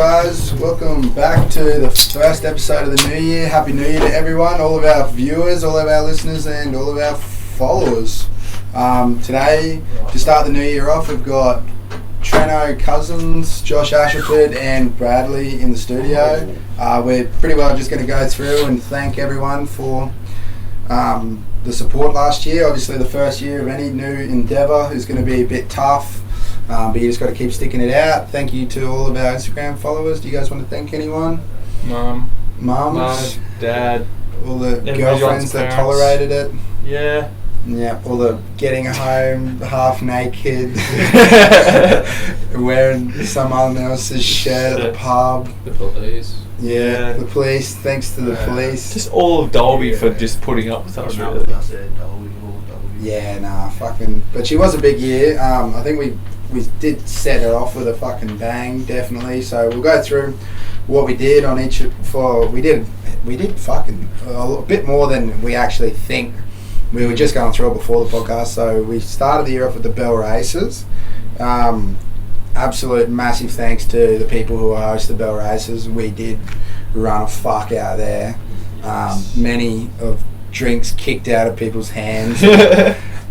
guys, welcome back to the first episode of the new year. Happy New Year to everyone, all of our viewers, all of our listeners and all of our followers. Today, to start the new year off, we've got Treno Cousins, Josh Ashford and Bradley in the studio. We're pretty well just going to go through and thank everyone for the support last year. Obviously the first year of any new endeavour is going to be a bit tough. But you just got to keep sticking it out. Thank you to all of our Instagram followers. Do you guys want to thank anyone? Mums, Dad, all the girlfriends that tolerated it. Yeah. Yeah, all the getting home half naked, wearing someone else's shirt at the pub. The police. Yeah, the police. Thanks to the police. Just all of Dolby for just putting up with us, really. Yeah, nah, fucking. But she was a big year. I think we did set it off with a fucking bang, definitely. So we'll go through what we did on each. We did fucking a bit more than we actually think. We were just going through it before the podcast. So we started the year off with the Bell Races. Absolute massive thanks to the people who host the Bell Races. We did run a fuck out there. Many of drinks kicked out of people's hands.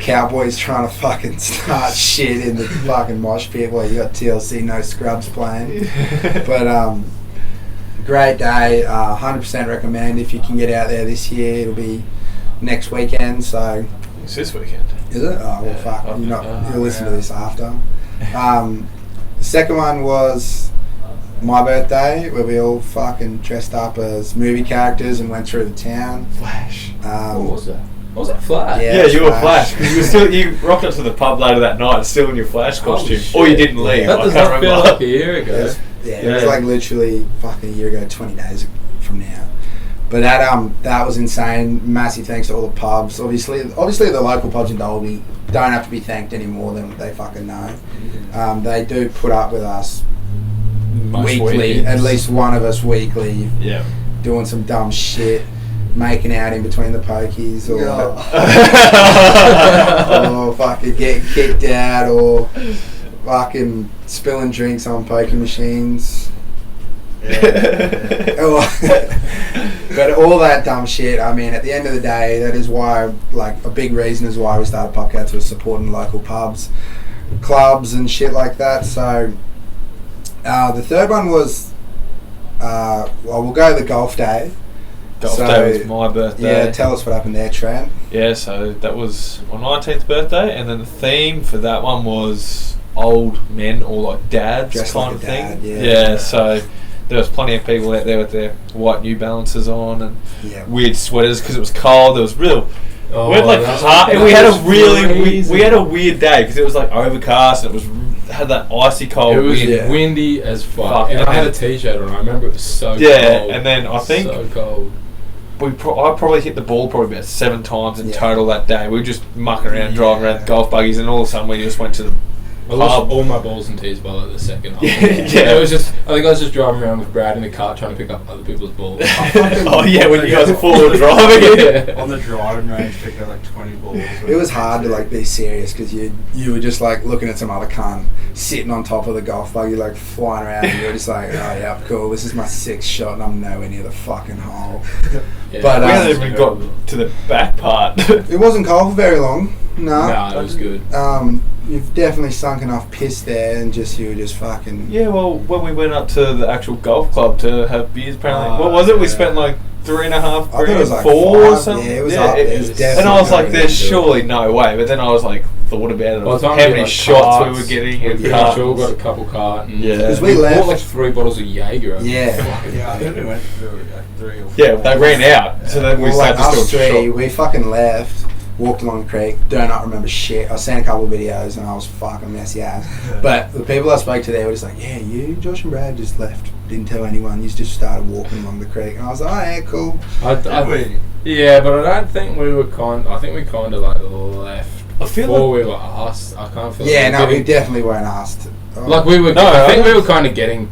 Cowboys trying to fucking start shit in the fucking mosh pit while you got TLC No Scrubs playing. But great day. 100% recommend if you can get out there this year. It'll be next weekend. So It's this weekend. is it? Oh well, fuck. You'll listen to this after. The second one was my birthday, where we all fucking dressed up as movie characters and went through the town. Flash. What was that? Was that Flash? Yeah, you were Flash. Because you rocked up to the pub later that night still in your Flash costume. Or you didn't leave. That does not feel like a year ago. It was like literally fucking a year ago, 20 days from now. But that was insane. Massive thanks to all the pubs. Obviously the local pubs in Dolby don't have to be thanked any more than they fucking know. They do put up with us weekly, weekends. at least one of us weekly, Yeah. doing some dumb shit, making out in between the pokies, or or fucking getting kicked out, or fucking spilling drinks on poker machines. But all that dumb shit, I mean, at the end of the day, that is why, like, a big reason is why we started Popcats was supporting local pubs, clubs and shit like that. So the third one was we'll go the golf day. Golf day was my birthday. Yeah, tell us what happened there, Trent. Yeah, so that was my 19th birthday, and then the theme for that one was old men or like dads Dressed kind like of a dad, thing. yeah. So there was plenty of people out there with their white New Balances on and weird sweaters because it was cold. There was real. We had we had a weird day because it was like overcast and it had that icy cold. It was wind. windy as fuck. And I had a t-shirt on. I remember it was so cold. And then I think so cold. I probably hit the ball probably about 7 times in total that day. We were just mucking around, driving around golf buggies, and all of a sudden we just went to the I lost all my balls and tees by like the second. It was just. I think I was just driving around with Brad in the car trying to pick up other people's balls. Oh yeah, when you guys were forward driving. On the driving range, picked up like 20 balls. It was hard to like be serious because you were just like looking at some other cunt sitting on top of the golf buggy, like flying around, and you were just like, oh yeah, cool, this is my 6th shot and I'm nowhere near the fucking hole. But we hadn't even got to the back part. It wasn't cold for very long. No, it was good. You've definitely sunk enough piss there, and you were just fucking. Yeah, well, when we went up to the actual golf club to have beers, apparently, what was it? We spent like $3.5 grand, I thought it was like 4 or 5, something. Yeah, it was up. It was definitely. And I was like, "There's surely no way." But then I was like, thought about it. How many shots we were getting? And sure got a couple cartons. Yeah, because we left. Bought like 3 bottles of Jaeger. Yeah. I think we went through like 3 or 4. Yeah, they ran out. So then we like started us to three. We fucking left. Walked along the creek, do not remember shit. I seen a couple of videos and I was fucking messy ass. But the people I spoke to there were just like, yeah, you, Josh and Brad just left, didn't tell anyone, you just started walking along the creek. And I was like, oh yeah, cool. Yeah, but I don't think we were I think we kind of like left I feel before we were asked. I can't feel yeah, no, we definitely weren't asked. Like we were, I think we were kind of getting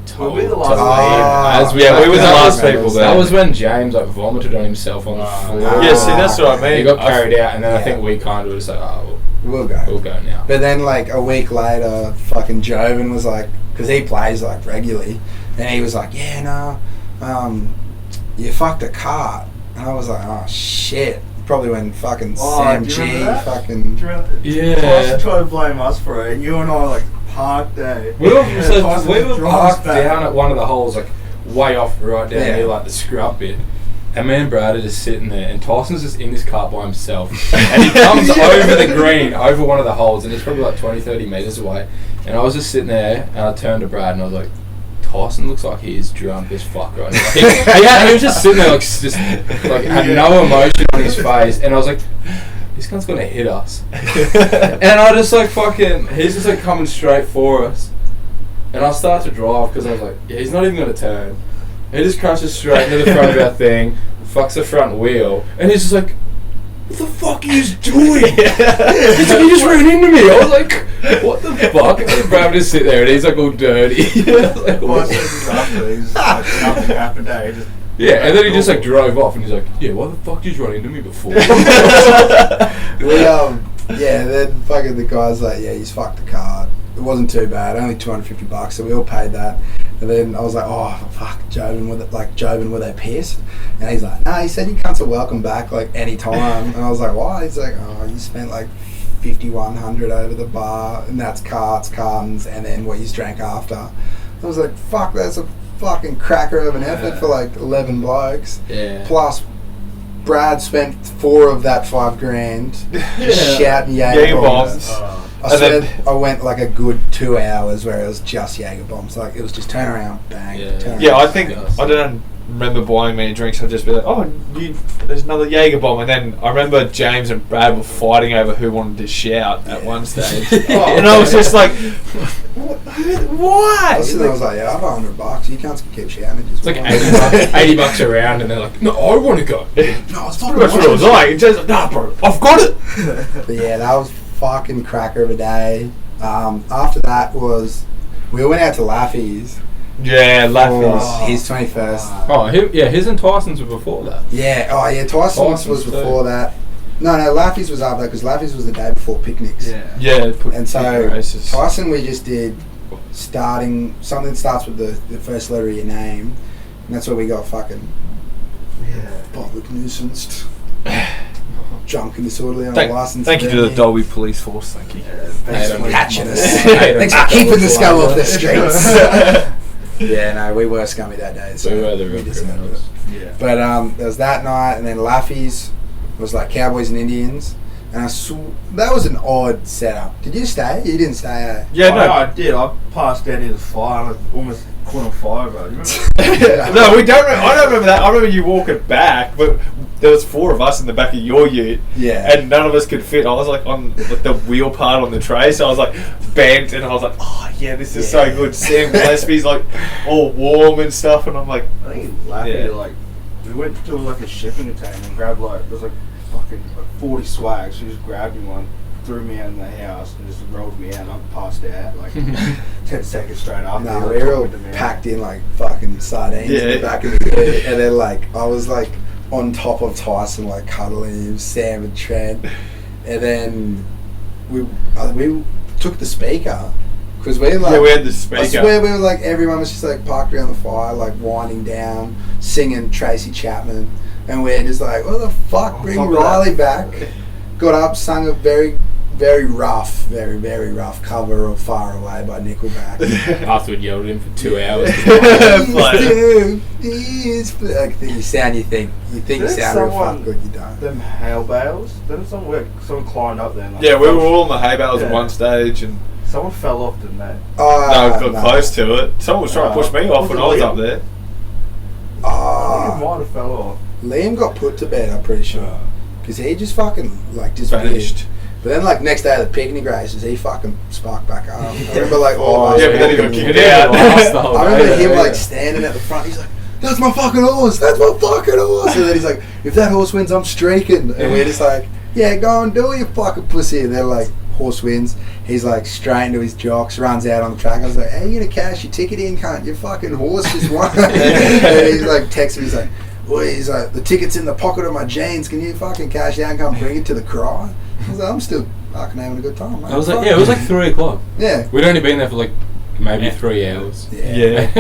told. Were we the last to leave. we were the last people there. That was when James like vomited on himself on the floor. Yeah, see, that's what I mean. He got carried out, and then I think we kind of were just like, oh, we'll go. We'll go now. But then like a week later, fucking Joven was like, because he plays like regularly, And he was like, yeah, no, you fucked a cart. And I was like, oh shit. Probably when fucking Sam do you G remember that? fucking... Do you remember? Yeah. Tyson tried to blame us for it, and you and I were like parked there. We were Tyson parked drives back. down at one of the holes, like way off, right down Yeah. near like the scrub bit. And me and Brad are just sitting there, and Tyson's just in his cart by himself. And he comes over the green, over one of the holes, and it's probably like 20, 30 metres away. And I was just sitting there, and I turned to Brad, and I was like, Tyson looks like he is drunk as fuck right now. He was just sitting there, like had no emotion on his face, and I was like, this guy's gonna hit us. And I just like fucking, he's just like coming straight for us. And I start to drive because I was like, yeah, he's not even gonna turn. He just crashes straight into the front of our thing, fucks the front wheel, and he's just like, what the fuck are you doing? He's like, he just ran into me. I was like, what the fuck? And then Brad just sit there and he's like all dirty. I was like, Well, what? he's like, nothing happened, eh? Just Yeah, and then he just like drove off and he's like, yeah, why the fuck did you run into me before? then fucking the guy's like, yeah, he's fucked the cart. It wasn't too bad, only $250, so we all paid that. And then I was like, oh fuck, Jobin, were they pissed? And he's like, nah, he said you cunts are welcome back like any time. And I was like, why? He's like, oh, you spent like $5,100 over the bar, and that's cartons, and then what you drank after. I was like, fuck, that's a fucking cracker of an effort for like 11 blokes. Yeah. Plus, Brad spent 4 of that $5,000 just shouting Jaeger Jaeger bombs. bombs. I went like a good 2 hours where it was just Jaeger bombs. Like it was just turn around, bang. Yeah. Turn Yeah, around, I think bang. I don't remember buying many drinks. I'd just be like, oh, there's another Jaeger bomb. And then I remember James and Brad were fighting over who wanted to shout at one stage. And I was just like, why? I was like, yeah, I've got $100. You can't keep shouting. It's like $80 around and they're like, no, I want to go. No, it's fucking That's what it was like. It's just like, nah, bro, I've got it. But yeah, that was fucking cracker of a day. After that we went out to Laffy's. Yeah, for Laffy's. his 21st. Oh, his and Tyson's were before that. Yeah, Tyson's was too. before that. No, Laffy's was after that because Laffy's was the day before picnics. Yeah, And so races. Tyson, we just did something starts with the first letter of your name, and that's where we got fucking public nuisance, drunk and disorderly on a license. Thank you to the Dolby Police Force. Thank you. Thanks for catching us. Hey, Thanks for keeping the scum off the streets. Yeah, no, we were scummy that day. So We were the real deserved criminals. it. But there was that night, and then Laffy's was like Cowboys and Indians, and that was an odd setup. Did you stay? You didn't stay, eh? Yeah, no. I did. I passed out near the fire and I almost caught on fire, bro. You remember? No, we don't. I don't remember that. I remember you walking back, but there was 4 of us in the back of your ute, Yeah. and none of us could fit. I was like on like the wheel part on the tray, so I was like bent, and I was like, oh yeah, this is so good. Sam Gillespie's like all warm and stuff, and I'm like, I think Laffy, like, we went to like a shipping container and grabbed like, there was like fucking like 40 swags. So he just grabbed me one, threw me out in the house, and just rolled me out, and I passed out like 10 seconds straight after. No, They we were all took me to me. packed in like fucking sardines in Yeah. the back of the ute, and then like I was like on top of Tyson, like cuddling him, Sam and Trent, and then we took the speaker because we like yeah, we had the I speaker. swear we were like everyone was just like parked around the fire, like winding down, singing Tracy Chapman, and we're just like, what the fuck, bring top of Riley back. Got up, sung a very, very rough cover of Far Away by Nickelback. After we yelled at him for 2 hours. Like you sound, you think you Didn't sound real someone- fuck good, you don't. Them hail bales. Then someone climbed up there. And, like, Yeah, we were all on the hay bales at Yeah. one stage, and Someone fell off, didn't they? Oh, no, got close to it. Someone was trying to push me off when I was up there. I think it Oh, might have fell off. Liam got put to bed, I'm pretty sure, because he just fucking like just Vanished. But then like next day at the picnic races, he fucking sparked back up. I remember like all Oh, yeah, but then he got kicked out. I remember him like standing at the front. He's like, "That's my fucking horse. That's my fucking horse." And then he's like, "If that horse wins, I'm streaking." And we're just like, "Yeah, go and do it, you fucking pussy." And they're like, horse wins. He's like straight into his jocks, runs out on the track. I was like, "Hey, you gonna cash your ticket in, cunt? Your fucking horse just won." And he's like, texting me. He's like, "Boy," he's like, "the ticket's in the pocket of my jeans. Can you fucking cash out and come bring it to the cry?" I was like, "I'm still fucking having a good time, mate." I was like, yeah, it was like 3 o'clock. Yeah. We'd only been there for like maybe 3 hours. Yeah.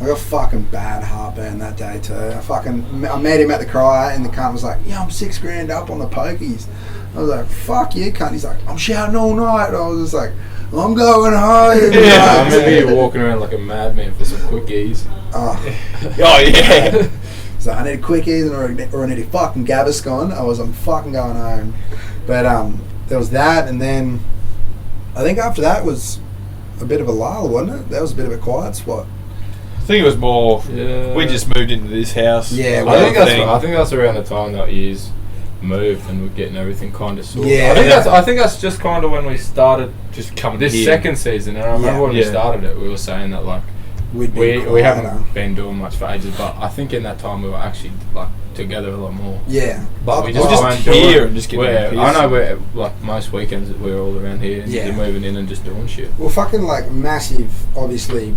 I got fucking bad heartburn that day too. I met him at the cry in the car and was like, yeah, I'm $6,000 up on the pokies. I was like, fuck you, cunt. He's like, I'm shouting all night. I was just like, I'm going home. I remember you walking around like a madman for some quickies. Oh, yeah. So I need quickies or I need a fucking Gaviscon. I'm fucking going home. But there was that, and then I think after that was a bit of a lull, wasn't it? That was a bit of a quiet spot. I think it was more. Yeah. We just moved into this house. Yeah, I think that's around the time that years moved and we're getting everything kind of sorted. Yeah. I think that's just kind of when we started Just coming this here. second season. And I remember when we started it, we were saying that like we haven't been doing much for ages, but I think in that time we were actually like together a lot more. Yeah, But we We're just just weren't here doing. and just getting I know we're like most weekends we're all around here and Yeah. you're moving in and just doing shit. Well, fucking like massive, obviously,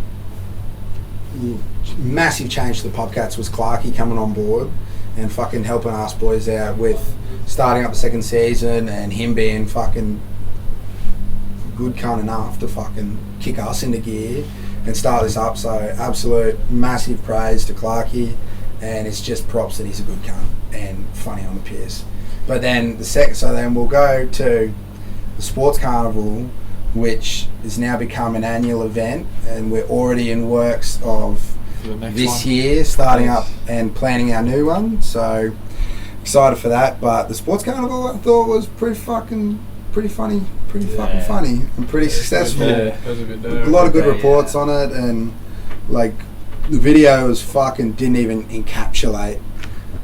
massive change to the Popcats was Clarkey coming on board and fucking helping us boys out with starting up the second season and him being fucking good cunt enough to fucking kick us into gear and start this up. So absolute massive praise to Clarkey, and it's just props that he's a good cunt and funny on the piss. But then then we'll go to the Sports Carnival, which has now become an annual event, and we're already in works of For the next this one. year starting up and planning our new one. So excited for that. But the Sports Carnival I thought was pretty funny, pretty funny and pretty successful. It was a good day. A lot of good reports on it, and like the videos didn't even encapsulate.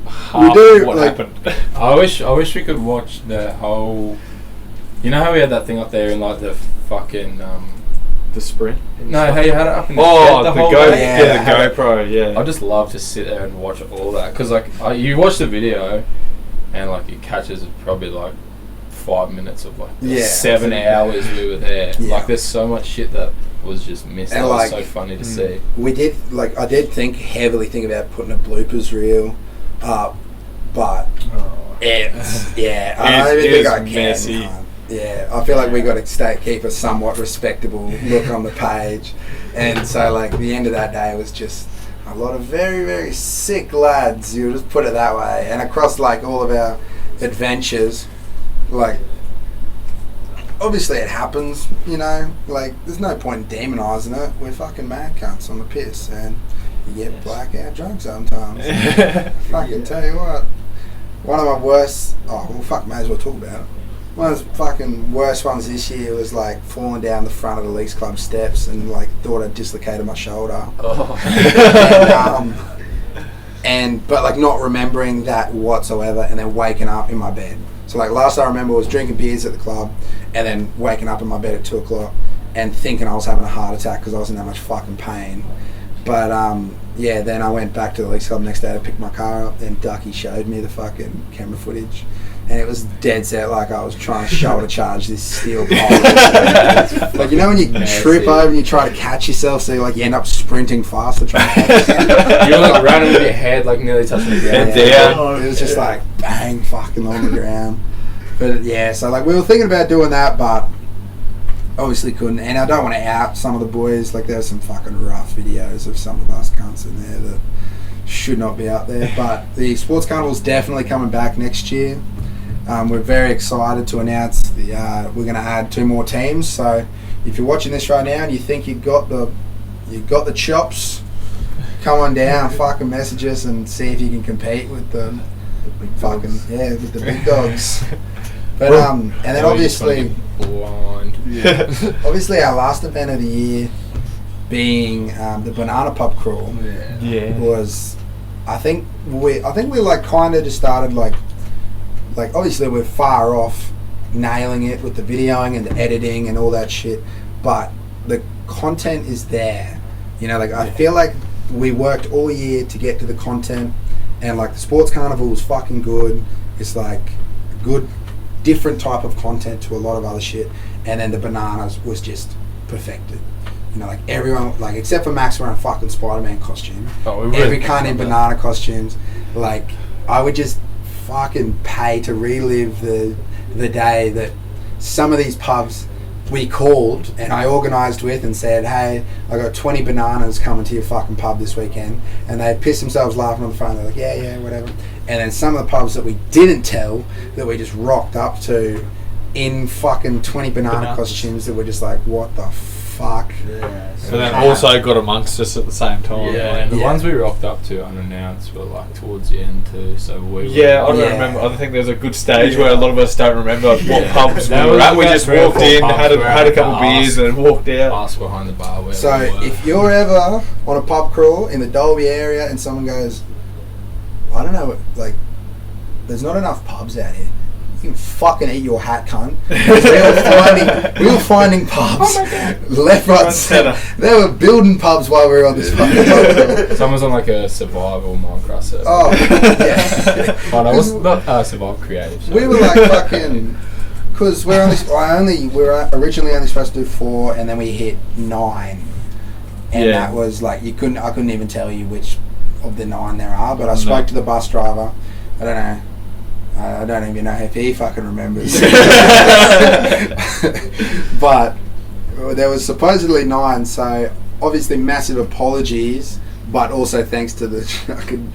Half do, what like- happened. I wish we could watch the whole. You know how we had that thing up there in like the fucking The sprint. no, how you had it up in the Oh, the the whole Go, day? Yeah. the GoPro, yeah. I just love to sit there and watch all that because like you watch the video and like it catches probably like 5 minutes of like the Yeah. 7 hours we were there. Yeah. Like there's so much shit that was just missed. And That was like- so funny to see. I did heavily think about putting a bloopers reel up, but it's I don't It even think is I can. messy. no. Yeah, I feel like we got to keep a somewhat respectable look on the page, and so like the end of that day was just a lot of very, very sick lads. You just put it that way, and across like all of our adventures, like obviously it happens, you know. Like there's no point in demonising it. We're fucking mad cunts on the piss, and you get blackout drunk sometimes. Fucking tell you what, one of my worst. Oh well, fuck, may as well talk about it. One of the fucking worst ones this year was like falling down the front of the Leagues Club steps and like thought I'd dislocated my shoulder. But like not remembering that whatsoever, and then waking up in my bed. So like last I remember was drinking beers at the club, and then waking up in my bed at 2 o'clock and thinking I was having a heart attack because I was in that much fucking pain. But then I went back to the Leagues Club next day to pick my car up, and Ducky showed me the fucking camera footage, and it was dead set like I was trying to shoulder charge this steel pole. Like you know when you trip over and you try to catch yourself, so you end up sprinting faster trying to catch yourself. You're like running with your head like nearly touching the ground. Head down. It was just like bang fucking on the ground. But yeah, so like we were thinking about doing that, but obviously couldn't. And I don't want to out some of the boys. Like there were some fucking rough videos of some of us cunts in there that should not be out there. But the Sports Carnival's definitely coming back next year. We're very excited to announce we're going to add 2 more teams. So if you're watching this right now and you think you've got the chops, come on down, fucking message us and see if you can compete with the with the big dogs. But and then obviously blind. obviously our last event of the year being the Banana Pub Crawl Yeah. was I think we like kind of just started like obviously we're far off nailing it with the videoing and the editing and all that shit, but the content is there, you know. Like I feel like we worked all year to get to the content, and like the Sports Carnival was fucking good. It's like a good different type of content to a lot of other shit, and then the bananas was just perfected. You know, like everyone, like except for Max wearing a fucking Spider-Man costume, every kind in banana costumes. Like I would just fucking pay to relive the day that some of these pubs we called and I organised with and said, hey, I got 20 bananas coming to your fucking pub this weekend, and they pissed themselves laughing on the phone. They're like, yeah, whatever. And then some of the pubs that we didn't tell, that we just rocked up to in fucking 20 banana costumes, that were just like, what the fuck? Yeah. So then also got amongst us at the same time. Yeah, like, and the ones we rocked up to unannounced were like towards the end too. So we yeah, I don't remember. I think there's a good stage where a lot of us don't remember what pubs we That were was at. We about just 3 or walked 4 in, pubs had a where couple I beers, and walked out. asked behind the bar where So we were. if you're ever on a pub crawl in the Dalby area and someone goes, I don't know, like, there's not enough pubs out here, you can fucking eat your hat, cunt. we were finding pubs left, right, centre. They were building pubs while we were on this fucking pub crawl. Someone's on like a survival Minecraft server. Oh, yeah. Oh, no, it was not survival creative. We were like fucking, because we were originally only supposed to do 4, and then we hit 9, and that was like I couldn't even tell you which of the 9 there are. But I spoke to the bus driver. I don't know. I don't even know if he fucking remembers. But there was supposedly 9, so obviously massive apologies, but also thanks to the fucking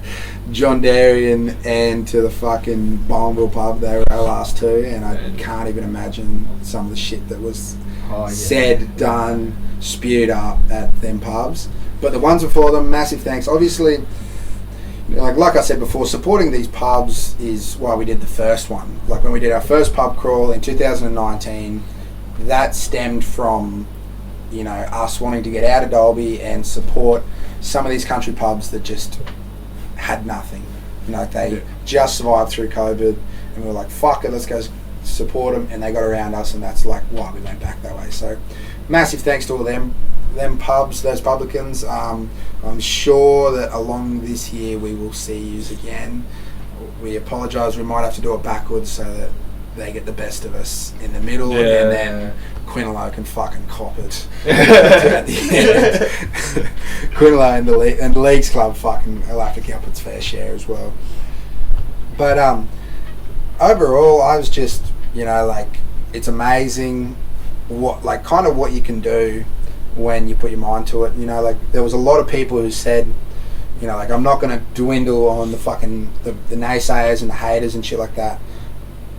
John Darien and to the fucking Bowenville pub. They were our last 2, and I can't even imagine some of the shit that was said, done, spewed up at them pubs. But the ones before them, massive thanks. Obviously, like I said before, supporting these pubs is why we did the first one. Like when we did our first pub crawl in 2019, that stemmed from, us wanting to get out of Dalby and support some of these country pubs that just had nothing. They just survived through COVID, and we were like, fuck it, let's go support them, and they got around us, and that's like why we went back that way. So massive thanks to all them pubs, those publicans. I'm sure that along this year we will see yous again. We apologise, we might have to do it backwards so that they get the best of us in the middle, and then Quinalo can fucking cop it at the end. Quinalo and the Leagues Club fucking will have to get up its fair share as well. But overall, I was just, it's amazing what you can do when you put your mind to it. There was a lot of people who said, I'm not going to dwindle on the fucking the naysayers and the haters and shit like that,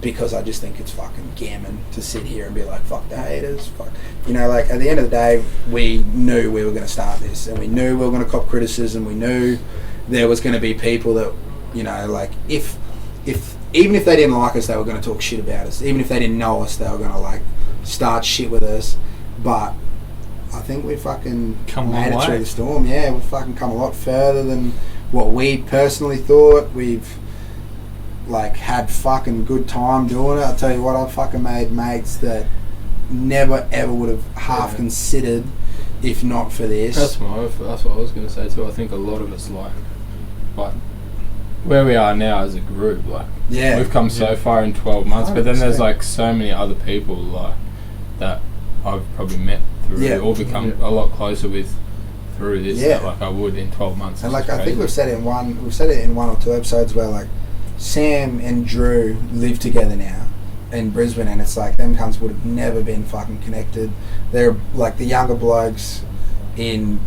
because I just think it's fucking gammon to sit here and be like, fuck the haters, fuck. At the end of the day, we knew we were going to start this, and we knew we were going to cop criticism. We knew there was going to be people that, if even if they didn't like us, they were going to talk shit about us. Even if they didn't know us, they were going to start shit with us. But I think we fucking made it through the storm. Yeah, we've fucking come a lot further than what we personally thought. We've had fucking good time doing it. I'll tell you what, I've fucking made mates that never ever would have half considered if not for this. That's what I was going to say too. I think a lot of it's like where we are now as a group, we've come so far in 12 months, 100%. But then there's so many other people that I've probably met through or become a lot closer with through this that I would in 12 months. And I think we've said it in one or 2 episodes where Sam and Drew live together now in Brisbane, and it's them cunts would have never been fucking connected. They're the younger blokes in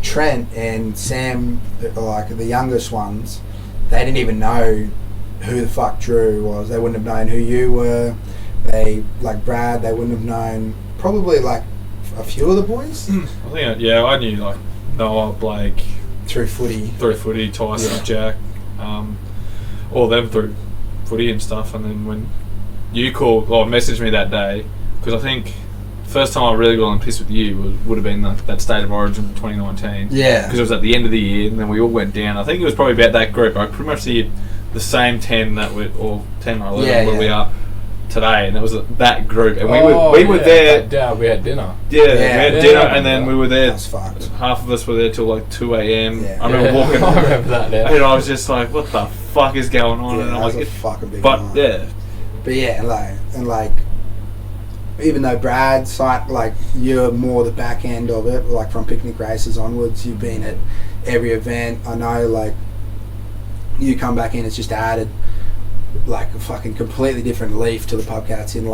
Trent and Sam, the youngest ones, they didn't even know who the fuck Drew was. They wouldn't have known who you were. They Brad, they wouldn't have known probably a few of the boys. I think I knew Noah, Blake through footy, Tyson, Jack, all them through footy and stuff. And then when you messaged me that day, because I think first time I really got on piss with you would have been that State of Origin 2019. Yeah, because it was at the end of the year, and then we all went down. I think it was probably about that group. I pretty much see the same 10 or 10 or 11 where we are today, and it was that group, and we were there. We had dinner. Yeah, we had dinner, and then we were there. Fucked. Half of us were there till 2 a.m. Yeah. I remember walking. I remember that now. And I was just like, "What the fuck is going on?" And I was a fucking big but night. But even though Brad's you're more the back end of it, from picnic races onwards, you've been at every event. I know, you come back in, it's just added a fucking completely different leaf to the Pubcats in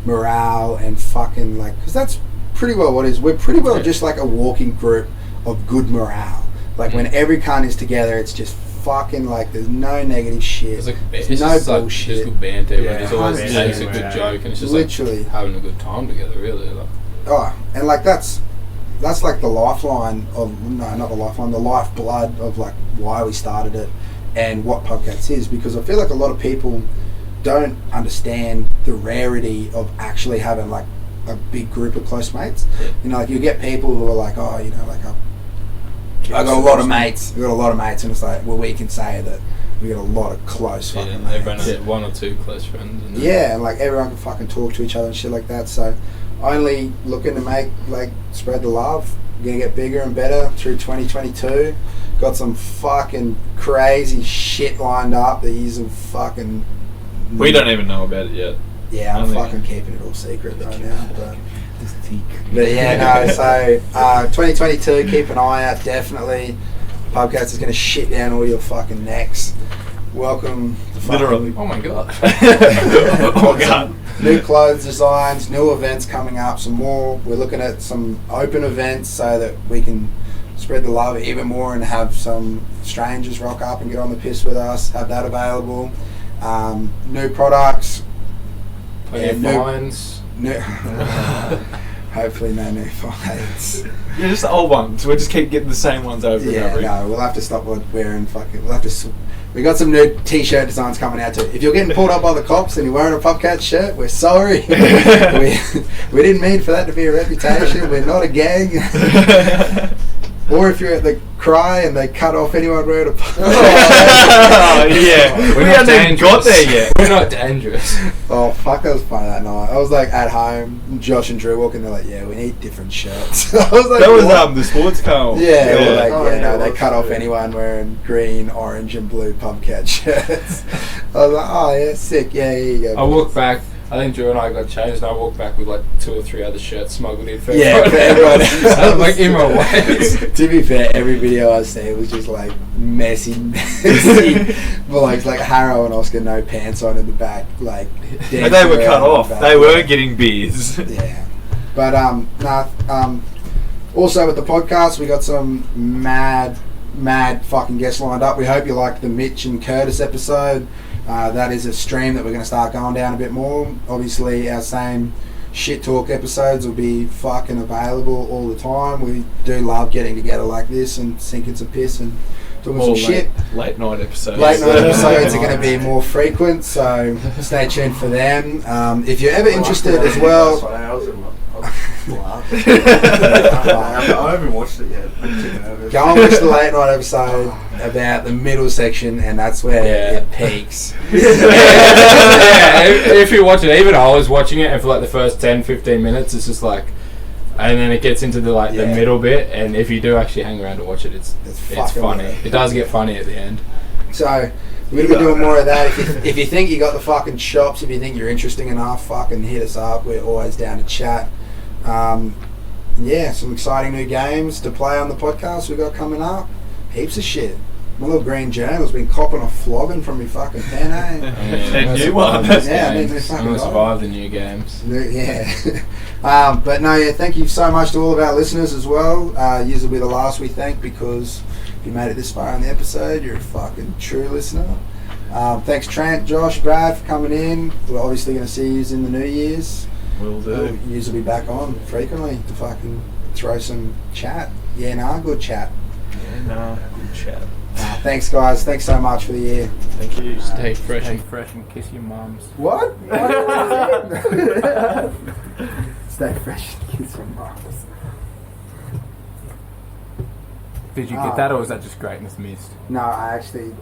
morale and fucking like, because that's pretty well what it is. We're pretty well just like a walking group of good morale. Like when every cunt is together, it's just fucking like there's no negative shit. It's no just bullshit. like just good banter. Yeah, It just always 100%. takes a good joke, and it's just Literally. like having a good time together. Really, like. Oh, and like that's like the lifeline of not the lifeline, the lifeblood of like why we started it and what Pubcats is, because I feel like a lot of people don't understand the rarity of actually having like a big group of close mates. Yeah. You know, like you get people who are like, oh, you know, like I got a lot of mates. We got a lot of mates, and it's like, well, we can say that we got a lot of close fucking Yeah, mates. everyone has one or two close friends. And Yeah, and like everyone can fucking talk to each other and shit like that. So, only looking to make like spread the love. We're gonna get bigger and better through 2022. Got some fucking crazy shit lined up that you'll fucking. We don't even know about it yet. Yeah, I'm Only- fucking keeping it all secret right now. But yeah, no. So 2022, keep an eye out. Definitely, Pubcats is gonna shit down all your fucking necks. Welcome. To fucking- Literally. Oh my god. Oh god. New clothes designs, new events coming up, some more. We're looking at some open events so that we can spread the love even more and have some strangers rock up and get on the piss with us, have that available. New products. Plenty of new- fines. New hopefully no new fights. Yeah, just the old ones. We'll just keep getting the same ones over Yeah, and over. no, we'll have to stop wearing fucking. We'll have to. We got some new T-shirt designs coming out too. If you're getting pulled up by the cops and you're wearing a Pubcats shirt, we're sorry. we didn't mean for that to be a reputation. We're not a gang. Or if you're at the cry and they cut off anyone wearing a Pubcats. Oh, yeah. We We're not haven't even got there yet. We're not dangerous. Oh fuck, that was funny that night. I was like at home, Josh and Drew walking. They're like, "Yeah, we need different shirts." I was like, That was "What?" the sports car. Yeah, they were like, Oh, yeah, yeah, no, it they was, cut off yeah. anyone wearing green, orange, and blue Pubcat shirts. I was like, oh yeah, sick. Yeah, here you go. I walked back. I think Drew and I got changed, and I walked back with like 2 or 3 other shirts smuggled in for Yeah, for everyone. I'm like in my way. To be fair, every video I see was just like messy. But like Harrow and Oscar, no pants on in the back, like. But they were dancing cut around in the off. back. They were getting beers. Yeah, but also with the podcast, we got some mad fucking guests lined up. We hope you liked the Mitch and Curtis episode. That is a stream that we're going to start going down a bit more. Obviously, our same shit talk episodes will be fucking available all the time. We do love getting together like this and sinking some piss and talking some shit. Late night episodes. Late night episodes are going to be more frequent, so stay tuned for them. If you're ever interested as well. I haven't watched it yet. I'm too nervous. Go and watch the late night episode about the middle section, and that's where it peaks. Yeah, if you watch it, even I was watching it, and for like the first 10-15 minutes, it's just like, and then it gets into the the middle bit, and if you do actually hang around to watch it, it's fucking funny. lit. It does get funny at the end. So we're gonna be doing more of that. If you think you got the fucking chops, if you think you're interesting enough, fucking hit us up. We're always down to chat. Yeah, some exciting new games to play on the podcast we got coming up. Heaps of shit. My little green journal's been copping a flogging from me fucking pen, eh? And new one. Yeah, I mean, they're I'm fucking gonna right. survive the new games. Yeah. But no, yeah, thank you so much to all of our listeners as well. Yours will be the last we thank, because if you made it this far in the episode, you're a fucking true listener. Thanks Trent, Josh, Brad for coming in. We're obviously going to see you in the New Year's. Will do. You will be back on frequently to fucking throw some chat. Yeah, nah, good chat. Yeah, nah, good chat. Thanks guys, thanks so much for the year. Thank you. Stay fresh and kiss your mums. What? Stay fresh and kiss your moms. Did you get that, or was that just greatness missed? No, I actually